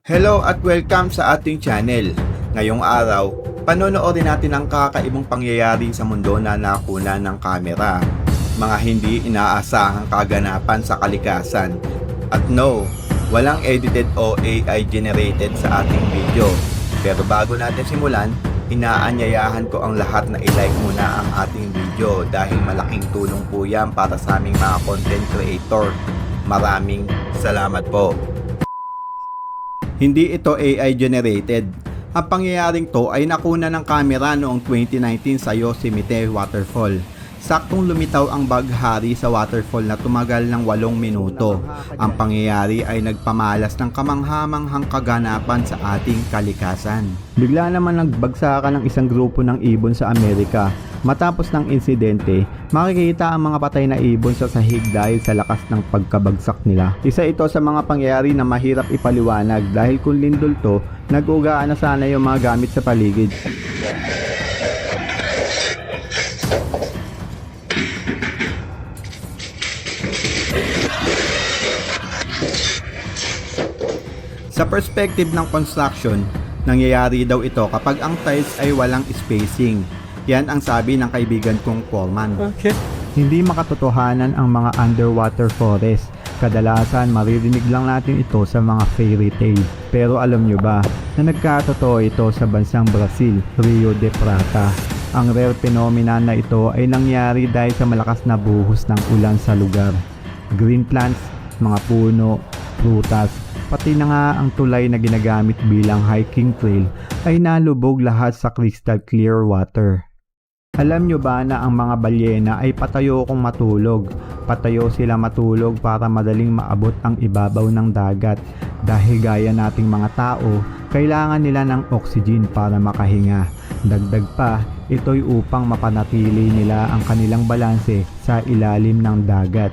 Hello at welcome sa ating channel. Ngayong araw, panonoodin natin ang kakaibang pangyayari sa mundo na nakuna ng kamera. Mga hindi inaasahang kaganapan sa kalikasan. At no, walang edited o AI generated sa ating video. Pero bago natin simulan, inaanyayahan ko ang lahat na i-like muna ang ating video dahil malaking tulong po yan para sa aming mga content creator. Maraming salamat po. Hindi ito AI generated. Ang pangyayaring to ay nakuna ng kamera noong 2019 sa Yosemite Waterfall. Saktong lumitaw ang baghari sa waterfall na tumagal ng 8 minuto. Ang pangyayari ay nagpamalas ng kamanghamanghang kaganapan sa ating kalikasan. Bigla naman nagbagsakan ng isang grupo ng ibon sa Amerika. Matapos ng insidente, makikita ang mga patay na ibon sa sahig dahil sa lakas ng pagkabagsak nila. Isa ito sa mga pangyayari na mahirap ipaliwanag dahil kung lindol to, nag-ugaan na sana yung mga gamit sa paligid. Sa perspective ng construction, nangyayari daw ito kapag ang tiles ay walang spacing. Yan ang sabi ng kaibigan kong foreman. Okay. Hindi makatotohanan ang mga underwater forest. Kadalasan maririnig lang natin ito sa mga fairy tale. Pero alam nyo ba na nagkatotoo ito sa bansang Brazil, Rio de Prata. Ang rare phenomena na ito ay nangyari dahil sa malakas na buhos ng ulan sa lugar. Green plants, mga puno, prutas, pati na nga ang tulay na ginagamit bilang hiking trail ay nalubog lahat sa crystal clear water. Alam nyo ba na ang mga balyena ay patayo kung matulog? Patayo sila matulog para madaling maabot ang ibabaw ng dagat. Dahil gaya nating mga tao, kailangan nila ng oxygen para makahinga. Dagdag pa, ito'y upang mapanatili nila ang kanilang balanse sa ilalim ng dagat.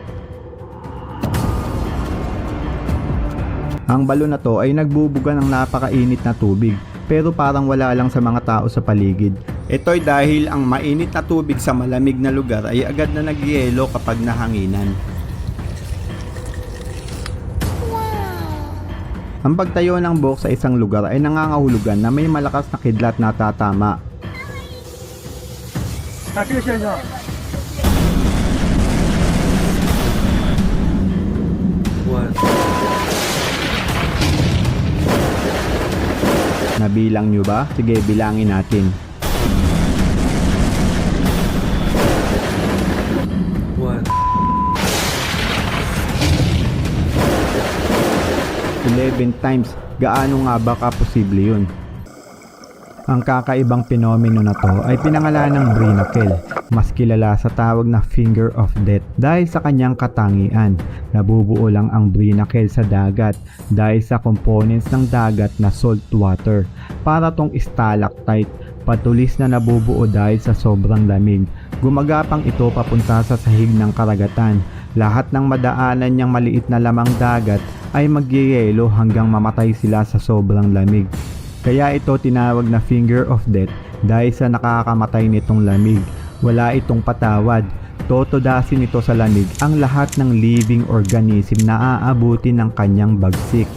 Ang balon na to ay nagbubuga ng napakainit na tubig, pero parang wala lang sa mga tao sa paligid. Ito'y dahil ang mainit na tubig sa malamig na lugar ay agad na nagyelo kapag nahanginan. Ang pagtayo ng buhok sa isang lugar ay nangangahulugan na may malakas na kidlat na tatama. Nabilang nyo ba? Sige, bilangin natin. 11 times. Gaano nga ba kaposible yun? Ang kakaibang fenomeno na to ay pinangalan ng Brinakel, mas kilala sa tawag na Finger of Death dahil sa kanyang katangian. Nabubuo lang ang Brinakel sa dagat dahil sa components ng dagat na salt water. Para tong stalactite, patulis na nabubuo dahil sa sobrang lamig. Gumagapang ito papunta sa sahig ng karagatan. Lahat ng madaanan niyang maliit na lamang dagat ay magyeyelo hanggang mamatay sila sa sobrang lamig. Kaya ito tinawag na Finger of Death dahil sa nakakamatay nitong lamig. Wala itong patawad. Totodasin ito sa lamig ang lahat ng living organism na aabuti ng kanyang bagsik.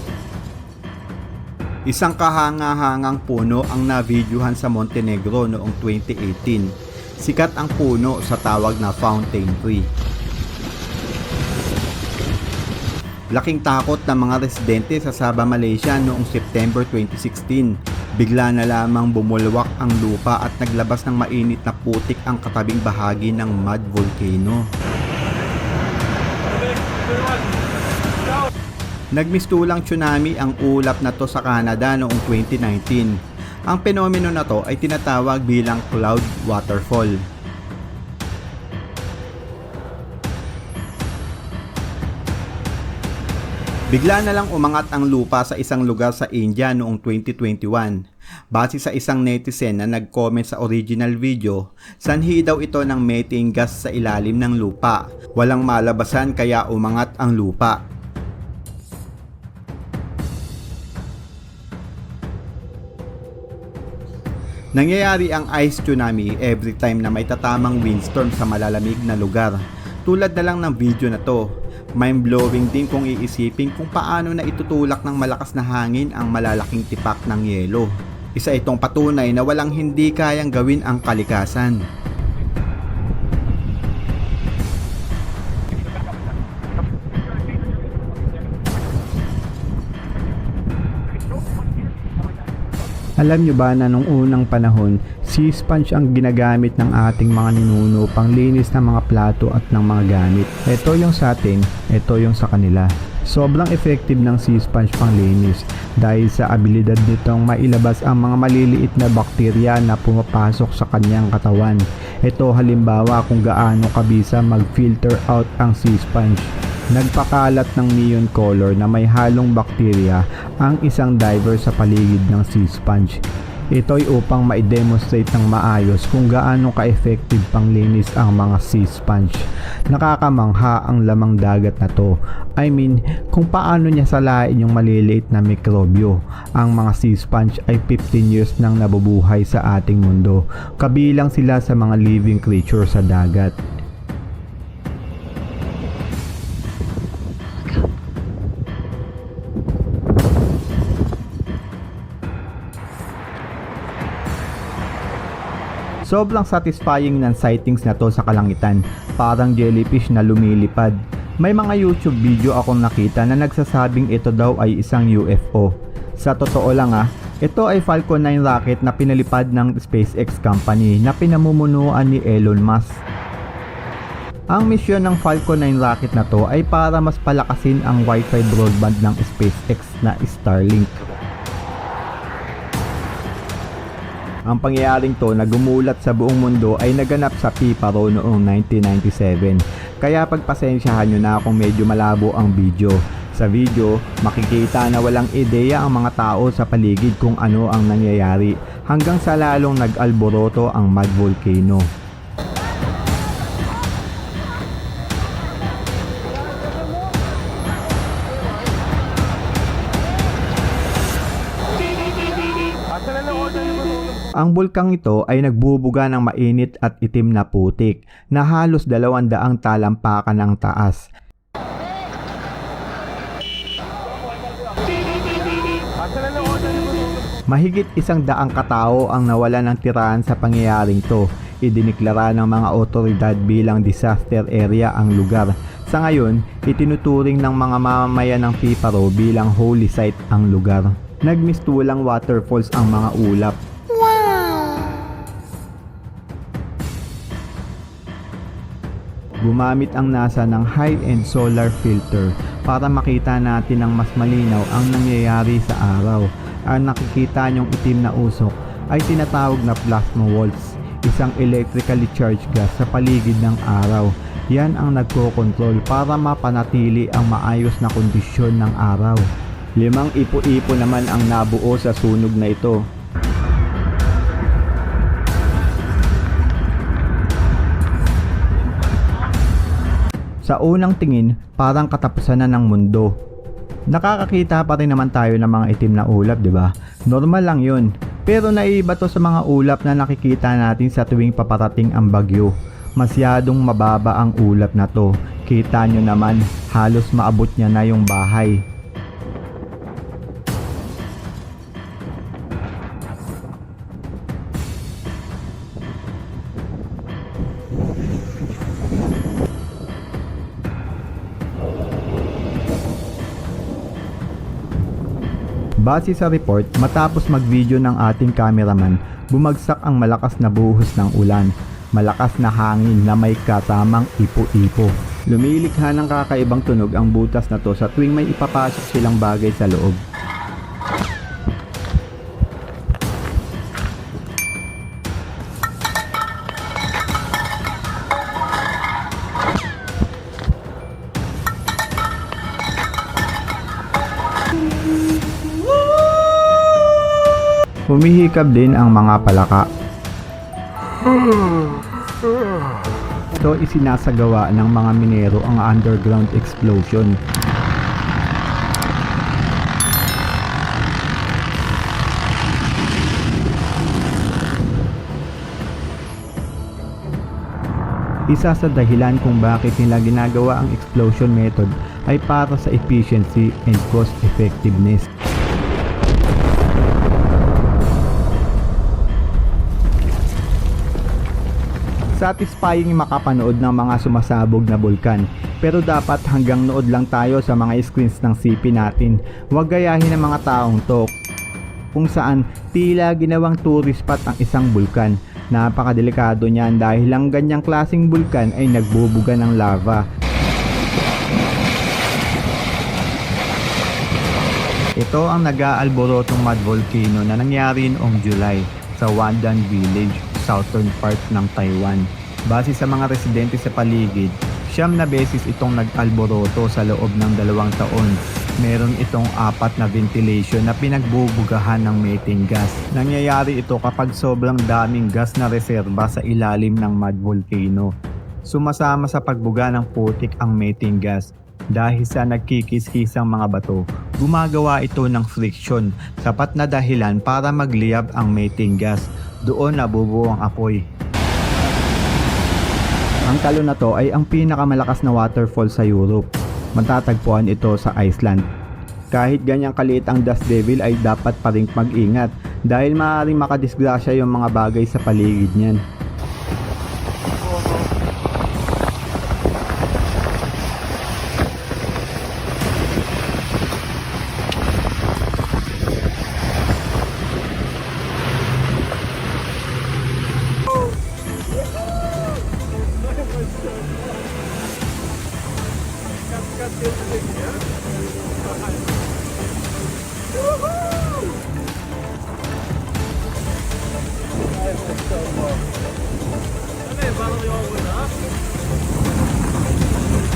Isang kahanga-hangang puno ang navideohan sa Montenegro noong 2018. Sikat ang puno sa tawag na fountain tree. Laking takot ng mga residente sa Sabah, Malaysia noong September 2016. Bigla na lamang bumulwak ang lupa at naglabas ng mainit na putik ang katabing bahagi ng mud volcano. Nagmistulang tsunami ang ulap na to sa Canada noong 2019. Ang penomeno na to ay tinatawag bilang cloud waterfall. Bigla na lang umangat ang lupa sa isang lugar sa India noong 2021. Base sa isang netizen na nag-comment sa original video, sanhi daw ito ng methane gas sa ilalim ng lupa. Walang malabasan kaya umangat ang lupa. Nangyayari ang ice tsunami every time na may tatamang windstorm sa malalamig na lugar. Tulad na lang ng video na to. Mind-blowing din kung iisipin kung paano na itutulak ng malakas na hangin ang malalaking tipak ng yelo. Isa itong patunay na walang hindi kayang gawin ang kalikasan. Alam nyo ba na nung unang panahon, sea sponge ang ginagamit ng ating mga ninuno pang linis ng mga plato at ng mga gamit. Ito yung sa atin, ito yung sa kanila. Sobrang effective ng sea sponge pang linis dahil sa abilidad nitong mailabas ang mga maliliit na bakterya na pumapasok sa kanyang katawan. Ito halimbawa kung gaano kabisa mag-filter out ang sea sponge. Nagpakalat ng neon color na may halong bakterya ang isang diver sa paligid ng sea sponge. Ito'y upang ma-demonstrate ng maayos kung gaano ka-effective panglinis ang mga sea sponge. Nakakamangha ang lamang dagat na to. I mean, kung paano niya salain yung maliliit na mikrobyo. Ang mga sea sponge ay 15 years nang nabubuhay sa ating mundo. Kabilang sila sa mga living creature sa dagat. Sobrang satisfying ng sightings na to sa kalangitan, parang jellyfish na lumilipad. May mga YouTube video akong nakita na nagsasabing ito daw ay isang UFO. Sa totoo lang ito ay Falcon 9 rocket na pinalipad ng SpaceX company na pinamumunuan ni Elon Musk. Ang misyon ng Falcon 9 rocket na to ay para mas palakasin ang Wi-Fi broadband ng SpaceX na Starlink. Ang pangyayaring to na gumulat sa buong mundo ay naganap sa Piparo noong 1997. Kaya pagpasensyahan nyo na kung medyo malabo ang video. Sa video, makikita na walang ideya ang mga tao sa paligid kung ano ang nangyayari hanggang sa lalong nag-alboroto ang mad volcano. Ang bulkang ito ay nagbubuga ng mainit at itim na putik na halos 200 talampakan ang taas. Mahigit 100 katao ang nawala ng tirahan sa pangyayaring to. Idiniklara ng mga otoridad bilang disaster area ang lugar. Sa ngayon, itinuturing ng mga mamamayan ng Piparo bilang holy site ang lugar. Nagmistulang waterfalls ang mga ulap. Gumamit ang NASA ng high-end solar filter para makita natin ng mas malinaw ang nangyayari sa araw. Ang nakikita nyong itim na usok ay tinatawag na plasma walls, isang electrically charged gas sa paligid ng araw. Yan ang nagko-control para mapanatili ang maayos na kondisyon ng araw. 5 ipo-ipo naman ang nabuo sa sunog na ito. Sa unang tingin, parang katapusan na ng mundo. Nakakakita pa rin naman tayo ng mga itim na ulap, di ba? Normal lang yun. Pero naiiba to sa mga ulap na nakikita natin sa tuwing paparating ang bagyo. Masyadong mababa ang ulap na to. Kita nyo naman, halos maabot niya na yung bahay. Base sa report, matapos mag-video ng ating cameraman, bumagsak ang malakas na buhos ng ulan. Malakas na hangin na may kasamang ipo-ipo. Lumilikha ng kakaibang tunog ang butas na to sa tuwing may ipapasok silang bagay sa loob. Humihikab din ang mga palaka. Ito isinasagawa ng mga minero ang underground explosion. Isa sa dahilan kung bakit nila ginagawa ang explosion method ay para sa efficiency and cost effectiveness. Satisfying makapanood ng mga sumasabog na bulkan, pero dapat hanggang nood lang tayo sa mga screens ng CP natin. Huwag gayahin ng mga taong to kung saan tila ginawang tourist spot ang isang bulkan. Napakadelikado niyan dahil ang ganyang klaseng bulkan ay nagbubuga ng lava. Ito ang nag-aalborotong mud volcano na nangyari noong July sa Wandan Village, southern part ng Taiwan. Base sa mga residente sa paligid, 9 na beses itong nag-alboroto sa loob ng 2 taon. Meron itong 4 na ventilation na pinagbubugahan ng methane gas. Nangyayari ito kapag sobrang daming gas na reserba sa ilalim ng mud volcano. Sumasama sa pagbuga ng putik ang methane gas. Dahil sa nagkikis-kisang mga bato, gumagawa ito ng friction, sapat na dahilan para magliyab ang methane gas. Doon nabubuo ang apoy. Ang talon na to ay ang pinakamalakas na waterfall sa Europe. Matatagpuan ito sa Iceland. Kahit ganyang kaliit ang dust devil ay dapat pa ring mag-ingat dahil maaaring makadisgrasya yung mga bagay sa paligid niyan.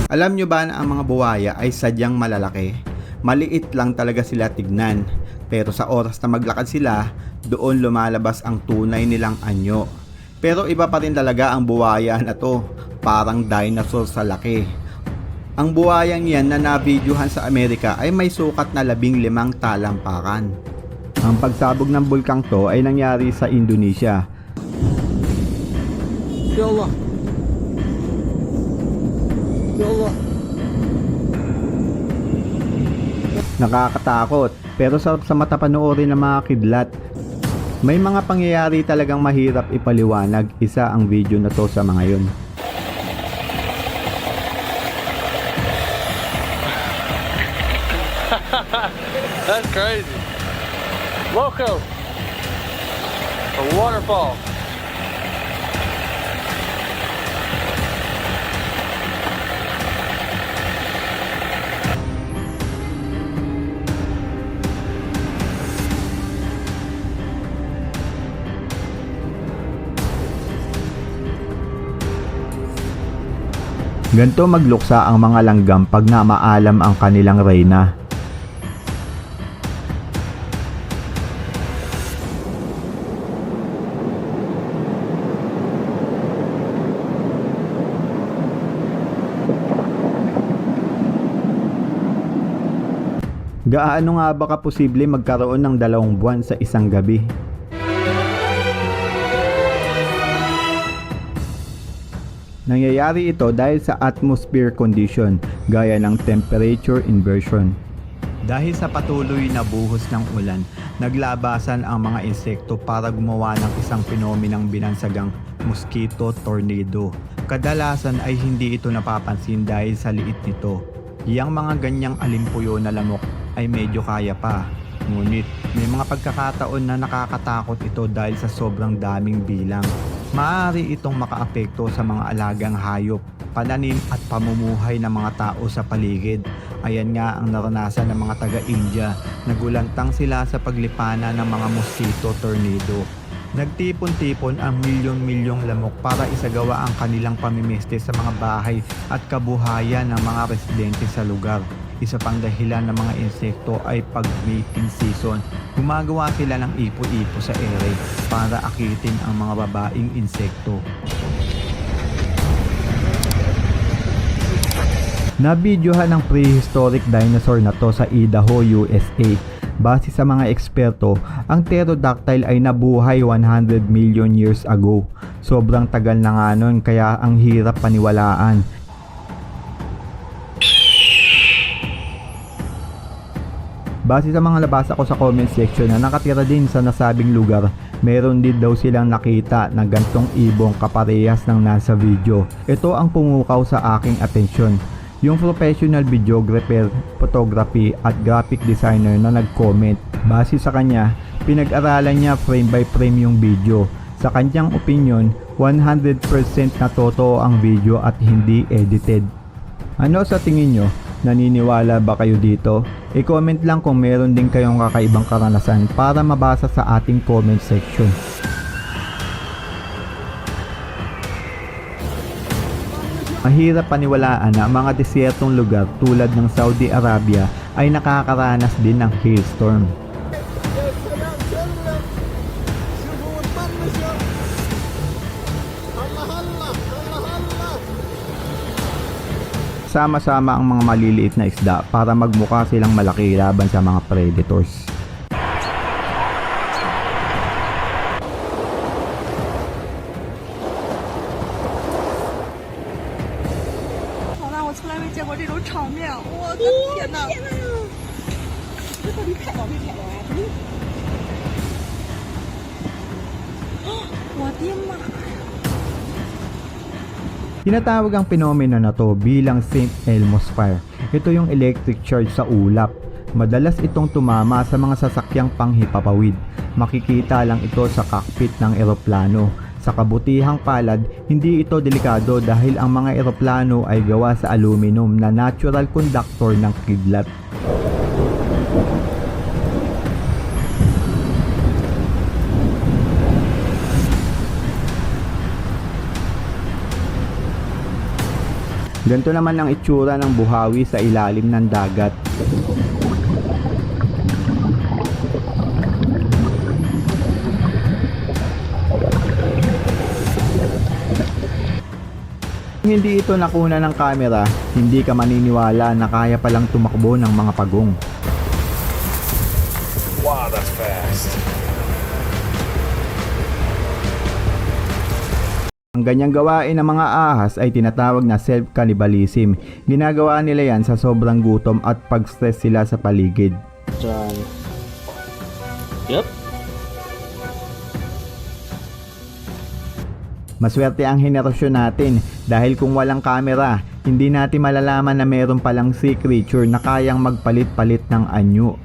Alam nyo ba na ang mga buwaya ay sadyang malalaki? Maliit lang talaga sila tignan, pero sa oras na maglakad sila, doon lumalabas ang tunay nilang anyo. Pero iba pa rin talaga ang buwaya na to, parang dinosaur sa laki. Ang buwayang yan na nabidyuhan sa Amerika ay may sukat na 15 talampakan. Ang pagsabog ng bulkang to ay nangyari sa Indonesia. Ya Allah. Ya Allah. Nakakatakot, pero sarap sa mata panoorin ng mga kidlat. May mga pangyayari talagang mahirap ipaliwanag. Isa ang video na to sa mga yun. That's crazy. Loco. A waterfall. Ganto magluksa ang mga langgam pag namaalam ang kanilang reyna. Gaano nga ba posible magkaroon ng 2 buwan sa isang gabi? Nangyayari ito dahil sa atmosphere condition, gaya ng temperature inversion. Dahil sa patuloy na buhos ng ulan, naglabasan ang mga insekto para gumawa ng isang penomenang binansagang mosquito tornado. Kadalasan ay hindi ito napapansin dahil sa liit nito. Yang mga ganyang alimpuyo na lamok ay medyo kaya pa. Ngunit may mga pagkakataon na nakakatakot ito dahil sa sobrang daming bilang. Maaari itong makaapekto sa mga alagang hayop, pananim at pamumuhay ng mga tao sa paligid. Ayan nga ang naranasan ng mga taga-India. Nagulantang sila sa paglipana ng mga mosquito tornado. Nagtipon-tipon ang milyong-milyong lamok para isagawa ang kanilang pamimeste sa mga bahay at kabuhayan ng mga residente sa lugar. Isa pang dahilan ng mga insekto ay pag mating season, gumagawa sila ng ipo-ipo sa ere para akitin ang mga babaeng insekto. Nabidyohan ng prehistoric dinosaur na to sa Idaho, USA. Base sa mga eksperto, ang pterodactyl ay nabuhay 100 million years ago. Sobrang tagal na nga nun kaya ang hirap paniwalaan. Base sa mga nabasa ko sa comment section na nakatira din sa nasabing lugar, meron din daw silang nakita na gantong ibong kaparehas ng nasa video. Ito ang pumukaw sa aking atensyon. Yung professional videographer, photography at graphic designer na nag-comment. Base sa kanya, pinag-aralan niya frame by frame yung video. Sa kanyang opinion, 100% na totoo ang video at hindi edited. Ano sa tingin nyo? Naniniwala ba kayo dito? I-comment lang kung meron din kayong kakaibang karanasan para mabasa sa ating comment section. Mahirap paniwalaan na mga desyertong lugar tulad ng Saudi Arabia ay nakakaranas din ng hailstorm. Sama-sama ang mga maliliit na isda para magmukha silang malaki laban sa mga predators. Tinatawag ang pinomeno na to bilang St. Elmo's Fire. Ito yung electric charge sa ulap. Madalas itong tumama sa mga sasakyang panghipapawid. Makikita lang ito sa cockpit ng eroplano. Sa kabutihang palad, hindi ito delikado dahil ang mga eroplano ay gawa sa aluminum na natural conductor ng kidlat. Ganito naman ang itsura ng buhawi sa ilalim ng dagat. Kung hindi ito nakuna ng kamera, hindi ka maniniwala na kaya palang tumakbo ng mga pagong. Wow, that's fast. Ang ganyang gawain ng mga ahas ay tinatawag na self-cannibalism. Ginagawa nila yan sa sobrang gutom at pag-stress sila sa paligid. Done. Yep. Maswerte ang henerasyon natin dahil kung walang kamera, hindi natin malalaman na meron palang sea creature na kayang magpalit-palit ng anyo.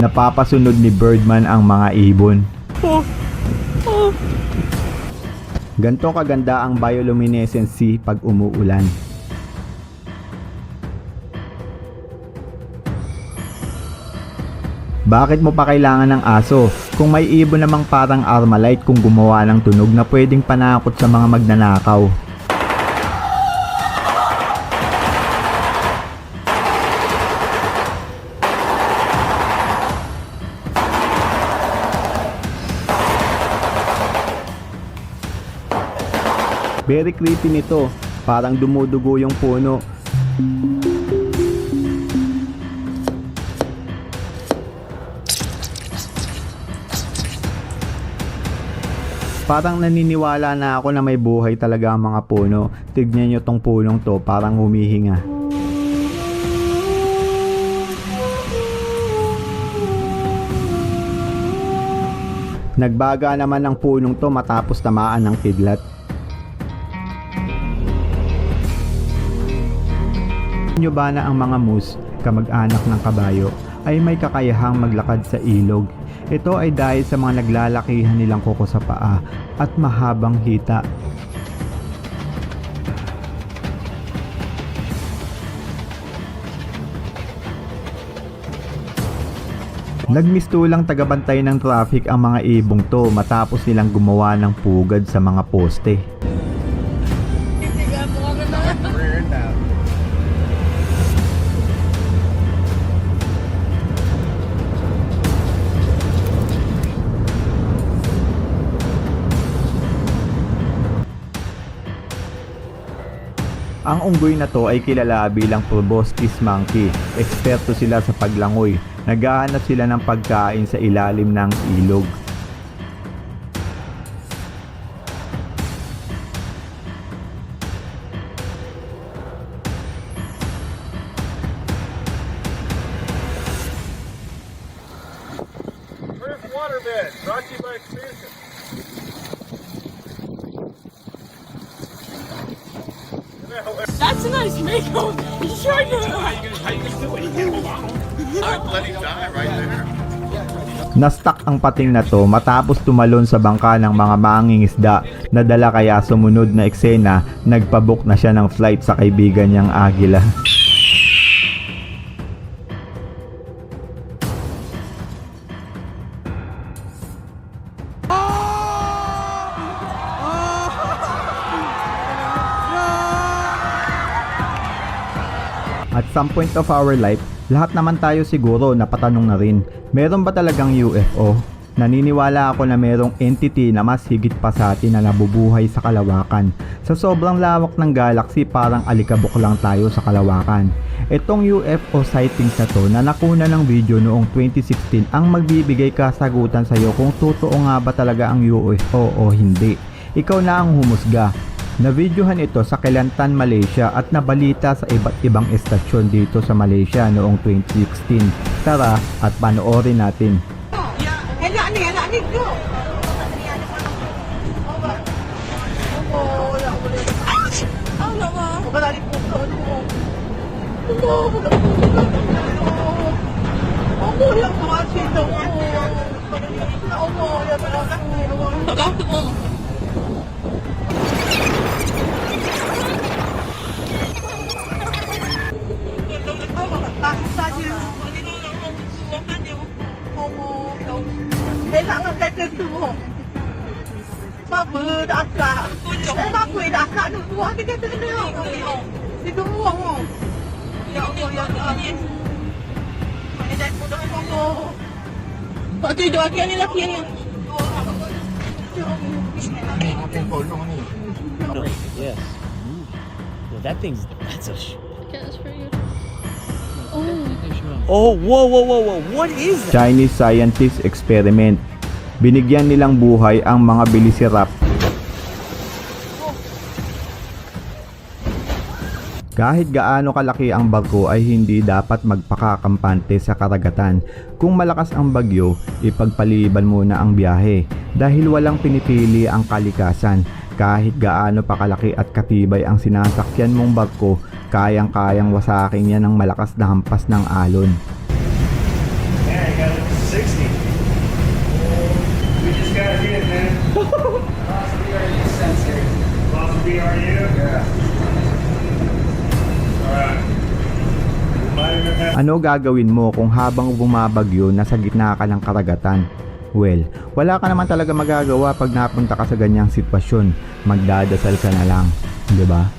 Napapasunod ni Birdman ang mga ibon. Ganto kaganda ang bioluminescent sea pag umuulan. Bakit mo pa kailangan ng aso kung may ibon namang parang Armalite kung gumawa ng tunog na pwedeng panakot sa mga magnanakaw? Very creepy nito, parang dumudugo yung puno. Parang naniniwala na ako na may buhay talaga ang mga puno. Tignan nyo tong punong to, parang humihinga. Nagbaga naman ang punong to matapos tamaan ng kidlat. Nyo ba na ang mga moose, kamag-anak ng kabayo, ay may kakayahang maglakad sa ilog? Ito ay dahil sa mga naglalakihan nilang kuko sa paa at mahabang hita. Nagmistulang tagabantay ng traffic ang mga ibong to matapos nilang gumawa ng pugad sa mga poste. Ang unggoy na to ay kilala bilang proboscis monkey. Eksperto sila sa paglangoy. Naghahanap sila ng pagkain sa ilalim ng ilog. First waterbed, brought to you by Expansion. That's a nice makeup. You sure do. How you gonna do it? I'd let him die right there. Nastak ang pating na to matapos tumalon sa bangka ng mga mangingisda na dala kaya sumunod na eksena, nagpabook na siya ng flight sa kaibigan niyang agila. At some point of our life, lahat naman tayo siguro napatanong na rin, meron ba talagang UFO? Naniniwala ako na merong entity na mas higit pa sa atin na nabubuhay sa kalawakan. Sa sobrang lawak ng galaxy, parang alikabok lang tayo sa kalawakan. Itong UFO sightings na to na nakuna ng video noong 2016 ang magbibigay kasagutan sa iyo kung totoo nga ba talaga ang UFO o hindi. Ikaw na ang humusga. Na-videohan ito sa Kelantan, Malaysia at nabalita sa iba't ibang estasyon dito sa Malaysia noong 2016. Tara at panoorin natin. Enak ni go. Yes. Well, that's a That's pretty good. Oh, whoa. What is that? Chinese scientist experiment. Binigyan nilang buhay ang mga bilisirap. Kahit gaano kalaki ang barko ay hindi dapat magpakakampante sa karagatan. Kung malakas ang bagyo, ipagpaliban muna ang biyahe dahil walang pinipili ang kalikasan. Kahit gaano pa kalaki at katibay ang sinasakyan mong barko, kayang-kayang wasakin yan ng malakas na hampas ng alon. Man, you got it to 60. We just got hit, man. Lost BRU sensor. Lost BRU? Yeah. Alright. Might even have Ano gagawin mo kung habang bumabagyo nasa gitna ka ng karagatan? Well, wala ka naman talaga magagawa pag napunta ka sa ganyang sitwasyon. Magdadasal ka na lang, 'di ba?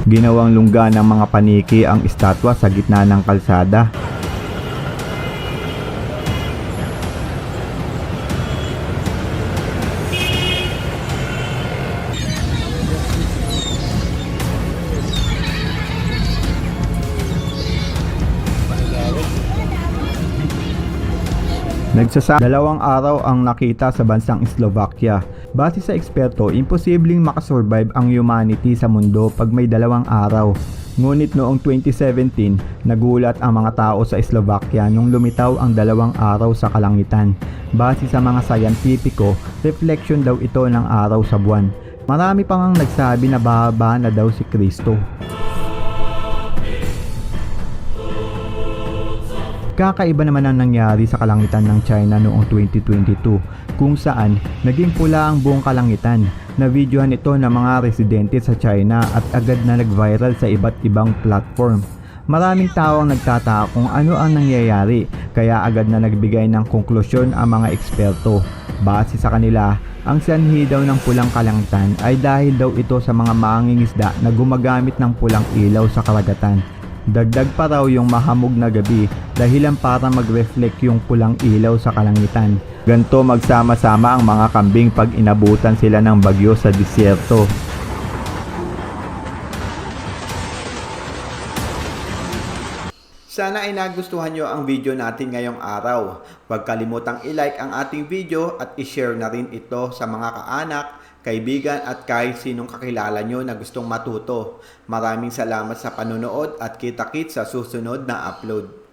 Ginawang lungga ng mga paniki ang estatwa sa gitna ng kalsada. Dalawang araw ang nakita sa bansang Slovakia. Base sa eksperto, imposibleng makasurvive ang humanity sa mundo pag may 2 araw. Ngunit noong 2017, nagulat ang mga tao sa Slovakia nung lumitaw ang 2 araw sa kalangitan. Base sa mga sayantipiko, reflection daw ito ng araw sa buwan. Marami pang ang nagsabi na bababa na daw si Kristo. Kakaiba naman ang nangyari sa kalangitan ng China noong 2022 kung saan naging pula ang buong kalangitan. Na-videohan ito ng mga residente sa China at agad na nag-viral sa iba't ibang platform. Maraming tao ang nagtataka kung ano ang nangyayari kaya agad na nagbigay ng konklusyon ang mga eksperto. Base sa kanila, ang sanhi daw ng pulang kalangitan ay dahil daw ito sa mga mangingisda na gumagamit ng pulang ilaw sa karagatan. Dagdag pa raw yung mahamog na gabi dahilan para mag-reflect yung pulang ilaw sa kalangitan. Ganto magsama-sama ang mga kambing pag inabutan sila ng bagyo sa disyerto. Sana ay nagustuhan nyo ang video natin ngayong araw. Huwag kalimutang i-like ang ating video at i-share na rin ito sa mga kaanak, kaibigan at kahit sinong kakilala nyo na gustong matuto. Maraming salamat sa panonood at kita-kits sa susunod na upload.